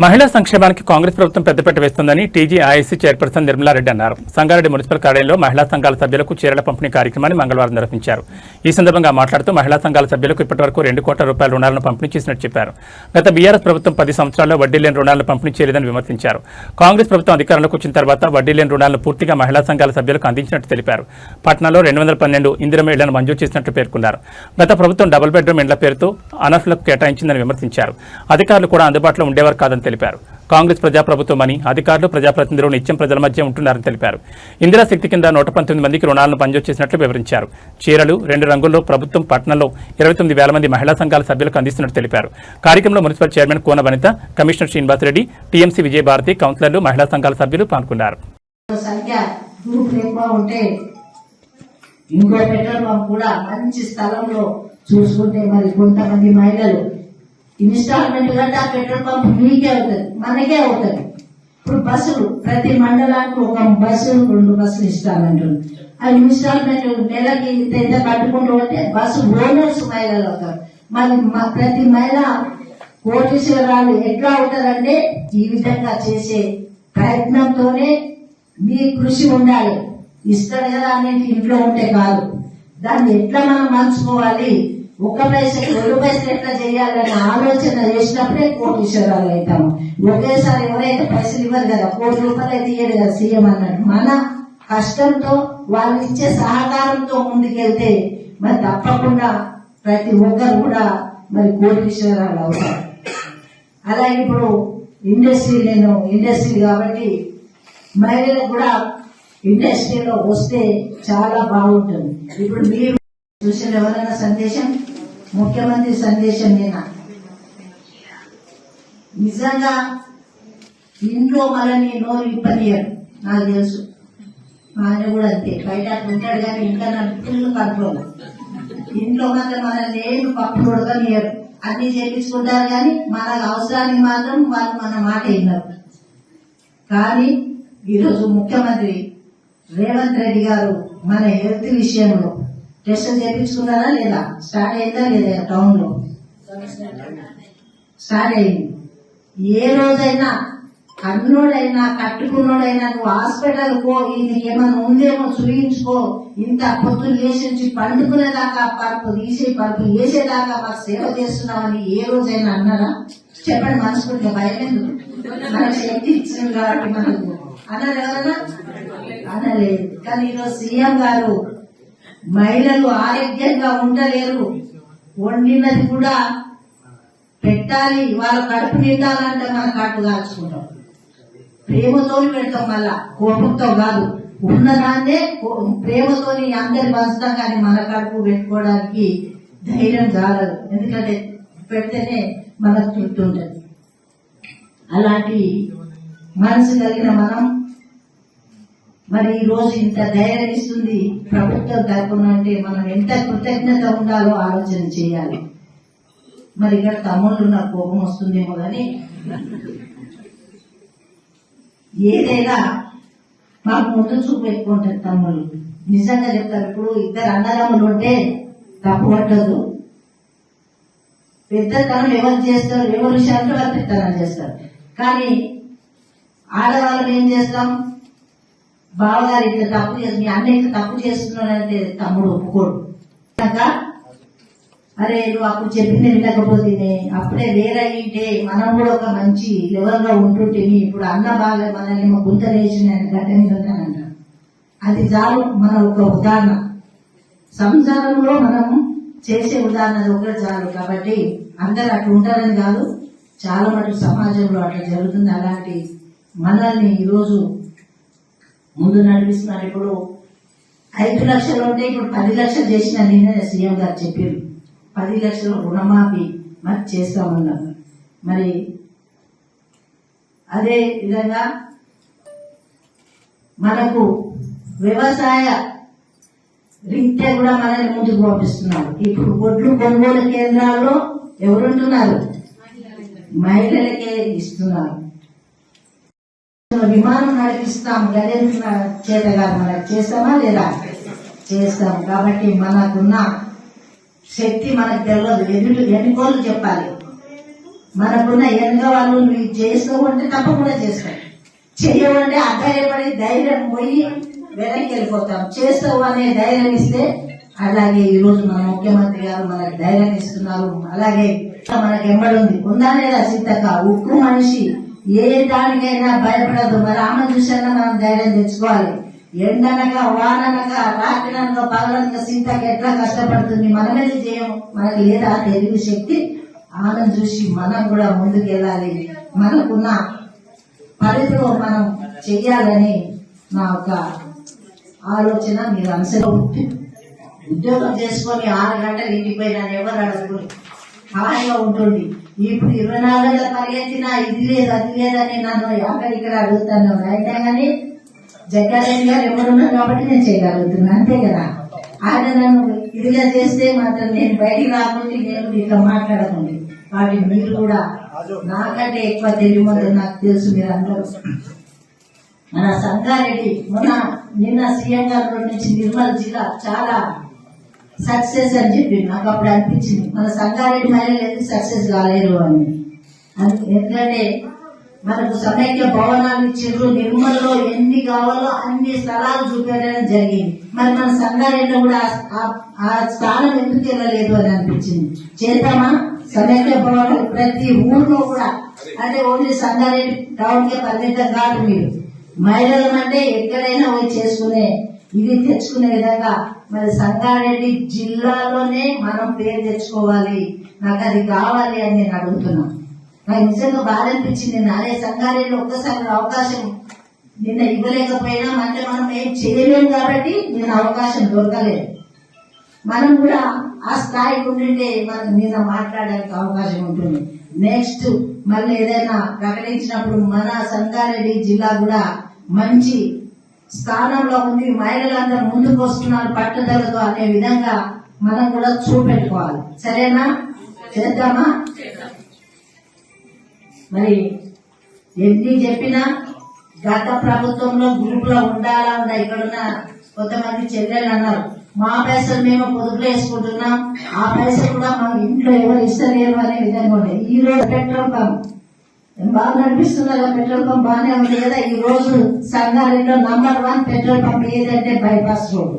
మహిళా సంక్షేమానికి కాంగ్రెస్ ప్రభుత్వం పెద్దపీట వేస్తుందని టీజీఐఐసీ చైర్పర్సన్ నిర్మలారెడ్డి అన్నారు. సంగారెడ్డి మున్సిపల్ కార్యాలయంలో మహిళా సంఘాల సభ్యులకు చీరల పంపిణీ కార్యక్రమాన్ని మంగళవారం నిర్వహించారు. ఈ సందర్భంగా మాట్లాడుతూ మహిళా సంఘాల సభ్యులకు ఇప్పటివరకు 2 కోట్ల రూపాయల రుణాలను పంపిణీ చేసినట్టు చెప్పారు. గత బీఆర్ఎస్ ప్రభుత్వం 10 సంవత్సరాల్లో వడ్డీ లేని రుణాలను పంపిణీ చేయలేదని విమర్శించారు. కాంగ్రెస్ ప్రభుత్వం అధికారంలోకి వచ్చిన తర్వాత వడ్డీ లేని రుణాలను పూర్తిగా మహిళా సంఘాల సభ్యులకు అందించినట్టు తెలిపారు. పట్నాలో 212 ఇందిరమ్మ ఇళ్లను మంజూరు చేసినట్లు పేర్కొన్నారు. గత ప్రభుత్వం డబుల్ బెడ్రూమ్ ఇండ్ల పేరుతో అనర్హులకు కేటాయించిందని విమర్శించారు. అధికారులు కూడా అందుబాటులో ఉండేవారు కాదని తెలిపారు. కాంగ్రెస్ ప్రజాప్రభుత్వమని అధికారులు ప్రజాప్రతినిధులు నిత్యం ప్రజల మధ్య ఉంటున్నారని తెలిపారు. ఇందిరా శక్తి కింద 119 మందికి రుణాలను మంజూరు చేసినట్లు వివరించారు. చీరలు 2 రంగుల్లో ప్రభుత్వం పట్టణంలో 29,000 మంది మహిళా సంఘాల సభ్యులకు అందిస్తున్నట్టు తెలిపారు. కార్యక్రమంలో మున్సిపల్ చైర్మన్ కోన వనిత, కమిషనర్ శ్రీనివాసరెడ్డి, టీఎంసీ విజయభారతి, కౌన్సిలర్లు, మహిళా సంఘాల సభ్యులు పాల్గొన్నారు. ఇంకో పెట్రోల్ పంప్ కూడా మంచి స్థలంలో చూసుకుంటే మరి కొంతమంది మహిళలు ఇన్స్టాల్మెంట్ కంటే ఆ పెట్రోల్ పంప్ మీకే అవుతుంది, మనకే అవుతుంది. ఇప్పుడు బస్సులు ప్రతి మండలానికి 1 బస్సు 2 బస్సులు ఇన్స్టాల్మెంట్, ఆ ఇన్స్టాల్మెంట్ నెలకి ఇంత కట్టుకుంటూ ఉంటే బస్సు ఓనర్స్ మహిళలు అవుతారు. మరి ప్రతి మహిళ కోటీశ్వరాలు ఎట్లా అవుతారంటే ఈ విధంగా చేసే ప్రయత్నంతోనే మీ కృషి ఉండాలి. ఇస్తాడు కదా అనేది ఇంట్లో ఉంటే కాదు, దాన్ని ఎట్లా మనం మలుచుకోవాలి, 1 పైసకి 2 పైసలు ఎట్లా చేయాలని ఆలోచన చేసినప్పుడే కోటీశ్వరాలు అవుతాము. ఒకేసారి ఎవరైతే పైసలు ఇవ్వరు కదా, 1 కోటి రూపాయలు అయితే ఇయ్యరు కదా సీఎం అన్నట్టు, మన కష్టంతో వాళ్ళు ఇచ్చే సహకారంతో ముందుకెళ్తే మరి తప్పకుండా ప్రతి ఒక్కరు కూడా మరి కోటీశ్వరాలు అవుతారు. అలాగే ఇప్పుడు ఇండస్ట్రీ కాబట్టి మహిళలకు కూడా ఇండస్ట్రీలో వస్తే చాలా బాగుంటుంది. ఇప్పుడు మీరు చూసిన ఎవరైనా సందేశం, ముఖ్యమంత్రి సందేశం నేనా నిజంగా ఇంట్లో మనల్ని నోరు ఇప్పనియరు, నాకు తెలుసు. ఆయన కూడా అంతే, బయట ఉంటాడు కానీ ఇంకా నాకు ఫుల్ కంట్రోల్. ఇంట్లో మాత్రం మనల్ని ఏమి పప్పు ఉడకనియరు, అన్ని చేపించుకుంటారు కానీ మన అవసరానికి మాత్రం వాళ్ళు మన మాట విన్నారు. కానీ ఈరోజు ముఖ్యమంత్రి రేవంత్ రెడ్డి గారు మన హెల్త్ విషయంలో టెస్టులు చేయించుకున్నారా లేదా, స్టార్ట్ అయిందా లేదా, టౌన్ లో స్టార్ట్ అయింది. ఏ రోజైనా కన్నుడైనా కట్టుకున్నోడైనా నువ్వు హాస్పిటల్ పో, ఇది ఏమైనా ఉందేమో చూయించుకో, ఇంత పొద్దున్న లేచి పండుకునేదాకా పరుపు తీసి పరుపు వేసేదాకా మాకు సేవ చేస్తున్నామని ఏ రోజైనా అన్నారా? చెప్పండి, మనసుకుంటే భయం ఎందుకు? మనకు శక్తి ఇచ్చింది కాబట్టి మనకు అన్నారు ఎవరన్నా? అనలేదు. కానీ ఈరోజు సీఎం గారు మహిళలు ఆరోగ్యంగా ఉండలేరు, వండినది కూడా పెట్టాలి, వాళ్ళ కడుపు నిండాలంటే మన కట్టు కాల్చుకుంటాం, ప్రేమతో పెడతాం, మళ్ళా కోపంతో కాదు. ఉన్నదాన్నే ప్రేమతోని అందరి పంచుతాం, కానీ మన కడుపు పెట్టుకోవడానికి ధైర్యం చాలదు, ఎందుకంటే పెడితేనే మనకు తృప్తి ఉంటుంది. అలాంటి మనసు కలిగిన మనం మరి ఈ రోజు ఇంత ధైర్యం ఇస్తుంది ప్రభుత్వం తరపున అంటే మనం ఎంత కృతజ్ఞత ఉండాలో ఆలోచన చేయాలి. మరి ఇక్కడ తమ్ముళ్ళు నాకు కోపం వస్తుందేమో కానీ ఏదైనా మాకు ముందు చూపు ఎక్కువ ఉంటుంది. తమ్ముళ్ళు నిజంగా చెప్తారు. ఇప్పుడు 2 అన్నదమ్ములు ఉంటే తప్పు పట్టదు, పెద్దతనం ఎవరు చేస్తారు, ఎవరు విషయాలు వాళ్ళు పెద్దతనం చేస్తారు. కానీ ఆడవాళ్ళని ఏం చేస్తాం, బావగారు ఇట్లా తప్పు చేసి మీ అన్న ఇట్లా తప్పు చేస్తున్నాడంటే తమ్ముడు ఒప్పుకోడు. అరే నువ్వు అప్పుడు చెప్పింది వినకపోతే అప్పుడే వేరే ఇంటే మనం కూడా ఒక మంచి లెవెల్ లో ఉంటుంటే, ఇప్పుడు అన్న బాగా మనల్ని మా గుంత వేసిన గడ్డ మీద అంటారు. అది చాలు మన ఒక ఉదాహరణ, సంసారంలో మనం చేసే ఉదాహరణ ఒకటి చాలు. కాబట్టి అందరు అట్లా ఉంటారని కాదు, చాలా మటుకు సమాజంలో అట్లా జరుగుతుంది. అలాంటి మనల్ని ఈరోజు ముందు నడిపిస్తున్నారు. ఇప్పుడు 5 లక్షలు ఉంటే ఇప్పుడు 10 లక్షలు చేసిన నేనే సీఎం గారు చెప్పారు. 10 లక్షలు రుణమాఫీ మరి చేస్తామన్నారు. మరి అదే విధంగా మనకు వ్యవసాయ రీత్యా కూడా మనల్ని ముందుకు పంపిస్తున్నారు. ఇప్పుడు ఒడ్లు కొనుగోలు కేంద్రాల్లో ఎవరుంటున్నారు, మహిళలకే ఇస్తున్నారు. విమానం నడిపిస్తాం, గజేంద్ర చేత గారు మనకు చేస్తామా లేదా? చేస్తాం. కాబట్టి మనకున్న శక్తి మనకు తెలియదు, ఎన్నికోళ్ళు చెప్పాలి. మనకున్న వెనక వాళ్ళు నువ్వు చేసుకోమంటే తప్పకుండా చేస్తాం, చెయ్యమంటే అధైర్యపడి ధైర్యం పోయి వెనక్కి వెళ్ళిపోతాం. చేస్తావు అనే ధైర్యం ఇస్తే అలాగే ఈ రోజు మన ముఖ్యమంత్రి గారు మనకు ధైర్యం ఇస్తున్నారు. అలాగే మనకు ఎంబడుంది ఉందా లేదా సీతక్క, ఉక్కు మనిషి, ఏ దానికైనా భయపడదు. మరి ఆమె చూసాక మనం ధైర్యం తెచ్చుకోవాలి. ఎండనక వాననక రాత్రినక పగలనక సీతక్క ఎట్లా కష్టపడుతుంది, మనమేది చేయము. మనకు లేదా తెలివి శక్తి, ఆమెను చూసి మనం కూడా ముందుకెళ్ళాలి. మనకున్న పరిధిలో మనం చెయ్యాలని నా ఒక ఆలోచన. మీరు అనుసరించి ఉద్యోగం చేసుకొని 6 గంటలు ఇంటికి పోయినా ఎవరు అడుగుతుంది, హాయిగా ఉంటుంది. ఇప్పుడు 24 గంటల పరిగెత్తినా ఇది లేదు అది లేదని నన్ను అక్కడిక్కడ అడుగుతాను. అయితే కానీ జగ్గారెడ్డి గారు ఎవరున్నారు కాబట్టి నేను చేయగలుగుతున్నాను, అంతే కదా. ఆయన నన్ను ఇదిగా చేస్తే మాత్రం నేను బయటికి రాకుండా నేను ఇట్లా మాట్లాడకండి. కాబట్టి మీరు కూడా నాకంటే ఎక్కువ తెలియదు నాకు తెలుసు. మీరు అందరూ మన సంగారెడ్డి నిన్న సీఎం గారి నుంచి నిర్మల్ జిల్లా చాలా సక్సెస్ అని చెప్పి నాకు అప్పుడు అనిపించింది. మన సంగారెడ్డి మహిళలు ఎందుకు సక్సెస్ కాలేరు అని. ఎందుకంటే మనకు సమైక్య భవనాలు ఇచ్చారు, నిర్మల్లో ఎన్ని కావాలో అన్ని స్థలాలు చూపించడం జరిగింది. మరి మన సంగారెడ్డిలో కూడా ఆ స్థానం ఎందుకు వెళ్ళలేదు అని అనిపించింది. చేద్దామా సమైక్య భవనాలు ప్రతి ఊర్లో కూడా, అంటే ఓన్లీ సంగారెడ్డి టౌన్ కే పరిమితం కాదు. మీరు మహిళలు అంటే ఎక్కడైనా పోయి చేసుకునే ఇది తెచ్చుకునే విధంగా మరి సంగారెడ్డి జిల్లాలోనే మనం పేరు తెచ్చుకోవాలి. నాకు అది కావాలి అని నేను అడుగుతున్నా. నాకు నిజంగా బాధ అనిపించింది. అదే సంగారెడ్డిలో ఒక్కసారి అవకాశం నిన్న ఇవ్వలేకపోయినా అంటే మనం ఏం చేయలేము కాబట్టి నేను అవకాశం దొరకలేదు. మనం కూడా ఆ స్థాయికి ఉండింటే మనకు నిన్న మాట్లాడడానికి అవకాశం ఉంటుంది. నెక్స్ట్ మళ్ళీ ఏదైనా ప్రకటించినప్పుడు మన సంగారెడ్డి జిల్లా కూడా మంచి స్థానంలో ఉంది, మహిళలందరూ ముందుకు వస్తున్నారు పట్టుదలతో అనే విధంగా మనం కూడా చూపెట్టుకోవాలి. సరేనా, చేద్దామా? మరి ఎన్ని చెప్పినా గత ప్రభుత్వంలో గ్రూప్ లో ఉండాలా ఉందా. ఇక్కడున్న కొంతమంది చెల్లెలు అన్నారు, మా పైసలు మేము పొదుపులో వేసుకుంటున్నాం, ఆ పైసలు కూడా మా ఇంట్లో ఎవరు ఇస్తలేరు అనే విధంగా ఉండే. ఈ రోజు పెట్రోల్ పంప్ బాగా నడిపిస్తున్నారు, పెట్రోల్ పంప్ బాగానే ఉంది కదా. ఈ రోజు సంగారెడ్డిలో నంబర్ 1 పెట్రోల్ పంప్ ఏదంటే బైపాస్ రోడ్.